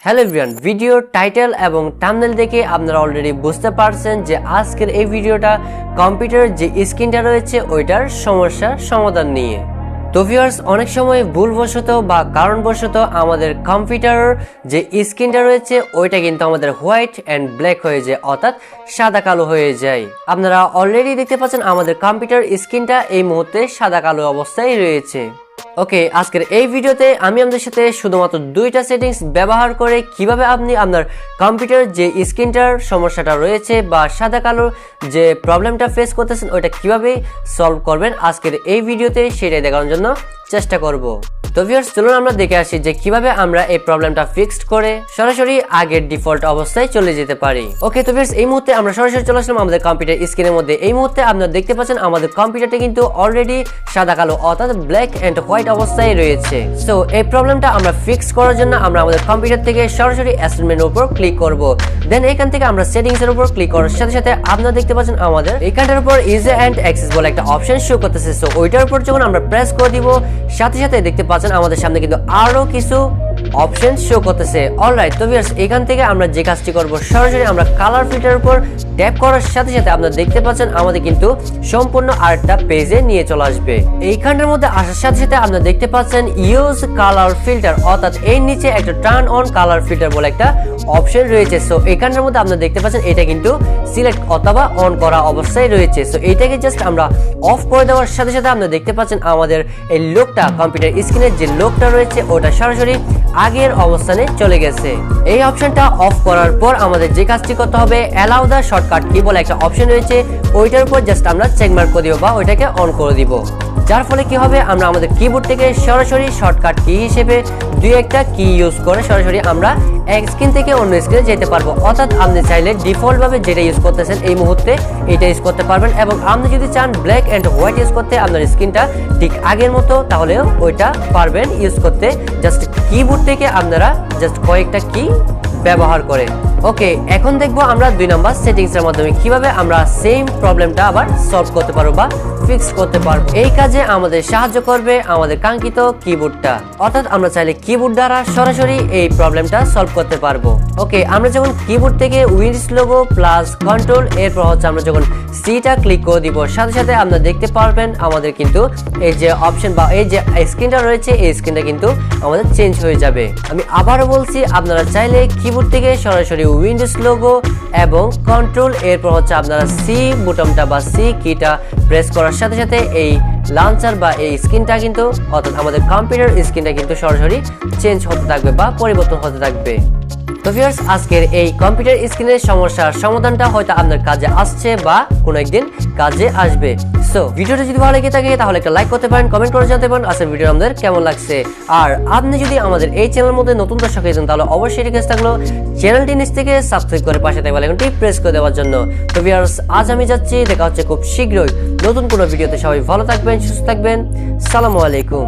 Hello everyone, video title এবং thumbnail দেখে আপনারা অলরেডি বুঝতে পারছেন যে আজকের এই ভিডিওটা কম্পিউটারের যে স্ক্রিনটা রয়েছে ওইটার সমস্যার সমাধান নিয়ে। তো ভিউয়ার্স, অনেক সময় ভুলবশত বা কারণবশত আমাদের কম্পিউটারের যে স্ক্রিনটা রয়েছে ওইটা কিন্তু আমাদের হোয়াইট অ্যান্ড ব্ল্যাক হয়ে যায়, অর্থাৎ সাদা কালো হয়ে যায়। আপনারা অলরেডি দেখতে পাচ্ছেন আমাদের কম্পিউটার স্ক্রিনটা এই মুহূর্তে সাদা কালো অবস্থায় রয়েছে। ওকে, আজকের এই ভিডিওতে আমি আপনাদের সাথে শুধুমাত্র দুইটা সেটিংস ব্যবহার করে কিভাবে আপনি আপনার কম্পিউটারের যে স্ক্রিনটার সমস্যাটা রয়েছে বা সাদা কালো যে প্রবলেমটা ফেস করতেছেন ওইটা কিভাবে সলভ করবেন আজকের এই ভিডিওতে সেটাই দেখানোর জন্য চেষ্টা করব। তো ভিউয়ার্স, চলুন আমরা দেখে আসি যে কিভাবে আমরা এই প্রবলেমটা ফিক্সড করে সরাসরি আগের ডিফল্ট অবস্থায় চলে যেতে পারি। ওকে, তো ভিউয়ার্স, এই মুহূর্তে আমরা সরাসরি চলে আসলাম আমাদের কম্পিউটার স্ক্রিনের মধ্যে। এই মুহূর্তে আপনারা দেখতে পাচ্ছেন আমাদের কম্পিউটারটা কিন্তু অলরেডি সাদা কালো অর্থাৎ ব্ল্যাক এন্ড হোয়াইট অবস্থায় রয়েছে। সো এই প্রবলেমটা আমরা ফিক্স করার জন্য আমরা আমাদের কম্পিউটার থেকে সরাসরি অ্যাসেট মেনুর উপর ক্লিক করব। দেন এখান থেকে আমরা সেটিংস এর উপর ক্লিক করার সাথে সাথে আপনারা দেখতে পাচ্ছেন আমাদের এইখানটার উপর ইজি এন্ড অ্যাক্সেস বলে একটা অপশন শো করতেছে। সো ওইটার উপর যখন আমরা প্রেস করে দিব সাথে সাথে দেখতে পাচ্ছেন আমাদের সামনে কিন্তু আরো কিছু অপশন শো করতেছে। অলরাইট, তো ভিউয়ার্স, এখান থেকে আমরা যে কাজটি করব সরাসরি আমরা কালার ফিল্টারের উপর ট্যাপ করার সাথে সাথে আপনারা দেখতে পাচ্ছেন আমাদের কিন্তু সম্পূর্ণ আরেকটা পেজে নিয়ে চলে আসবে। এইখানটার মধ্যে আসার সাথে সাথে আপনারা দেখতে পাচ্ছেন ইউজ কালার ফিল্টার, অর্থাৎ এর নিচে একটা টার্ন অন কালার ফিল্টার বলে একটা অপশন রয়েছে। সো এইখানটার মধ্যে আপনারা দেখতে পাচ্ছেন এটা কিন্তু সিলেক্ট অথবা অন করা অবস্থায় রয়েছে। সো এইটাকে জাস্ট আমরা অফ করে দেওয়ার সাথে সাথে আপনারা দেখতে পাচ্ছেন আমাদের এই লোকটা কম্পিউটার স্ক্রিনের যে লোকটা রয়েছে ওটা সরাসরি আগের অবস্থানে চলে গেছে। এই অপশনটা অফ করার পর আমাদের যে কাজটি করতে হবে অ্যালাউ দা শর্টকাট কি বলে একটা অপশন রয়েছে, ওইটার উপর জাস্ট আমরা চেক মার্ক করে দিব বা ওইটাকে অন করে দিব। যার ফলে কি হবে, আমরা আমাদের কিবোর্ড থেকে সরাসরি শর্টকাট কি হিসেবে দুই একটা কি ইউজ করে সরাসরি আমরা এক স্ক্রিন থেকে অন্য স্ক্রিনে যেতে পারবো। অর্থাৎ আপনি চাইলে ডিফল্ট ভাবে যেটা ইউজ করতেছেন এই মুহূর্তে এটা ইউজ করতে পারবেন, এবং আপনি যদি চান ব্ল্যাক এন্ড হোয়াইট ইউজ করতে আপনার স্ক্রিনটা ঠিক আগের মতো তাহলেও ওইটা পারবেন ইউজ করতে, জাস্ট কিবোর্ড থেকে আপনারা জাস্ট কয়েকটা কি ব্যবহার করে। ওকে, এখন দেখবো আমরা 2 নম্বর সেটিংস এর মাধ্যমে কিভাবে আমরা সেম প্রবলেমটা আবার সলভ করতে পারবো বা ফিক্স করতে পারবো। এই কাজে আমাদের সাহায্য করবে আমাদের কাঙ্ক্ষিত কিবোর্ডটা, অর্থাৎ আমরা চাইলে কিবোর্ড দ্বারা সরাসরি এই প্রবলেমটা সলভ করতে পারবো। ওকে, আমরা যখন কিবোর্ড থেকে উইন্ডোজ লোগো প্লাস কন্ট্রোল এরপর হচ্ছে আমরা যখন সিটা ক্লিক করে দিব সাথে সাথে আপনারা দেখতে পারবেন আমাদের কিন্তু এই যে অপশন বা এই যে স্ক্রিনটা রয়েছে এই স্ক্রিনটা কিন্তু আমাদের চেঞ্জ হয়ে যাবে। আমি আবারও বলছি, আপনারা চাইলে কিবোর্ড থেকে সরাসরি উইন্ডোজ লোগো এবং কন্ট্রোল এরপর হচ্ছে আপনারা সি বুটামটা বা সি কিটা প্রেস করার সাথে সাথে এই লঞ্চার বা এই স্ক্রিনটা কিন্তু অর্থাৎ আমাদের কম্পিউটার স্ক্রিনটা কিন্তু সরাসরি চেঞ্জ হতে থাকবে বা পরিবর্তন হতে থাকবে। তো ভিউয়ার্স, আজকের এই কম্পিউটার স্ক্রিনের সমস্যার সমাধানটা হয়তো আপনার কাজে আসছে বা কোনো একদিন কাজে আসবে। সো ভিডিওটা যদি ভালো লেগে থাকে তাহলে একটা লাইক করতে পারেন, কমেন্ট করে জানাতে পারেন আজকের ভিডিও আমাদের কেমন লাগছে। আর আপনি যদি আমাদের এই চ্যানেলের মধ্যে নতুন দর্শক হয়েছেন তাহলে অবশ্যই রিকোয়েস্ট থাকলো চ্যানেলটি নিচ থেকে সাবস্ক্রাইব করে পাশে থাকা বেল আইকনটি প্রেস করে দেওয়ার জন্য। তো ভিউয়ার্স, আজ আমি যাচ্ছি, দেখা হচ্ছে খুব শীঘ্রই নতুন কোনো ভিডিওতে। সবাই ভালো থাকবেন, সুস্থ থাকবেন, আসসালামু আলাইকুম।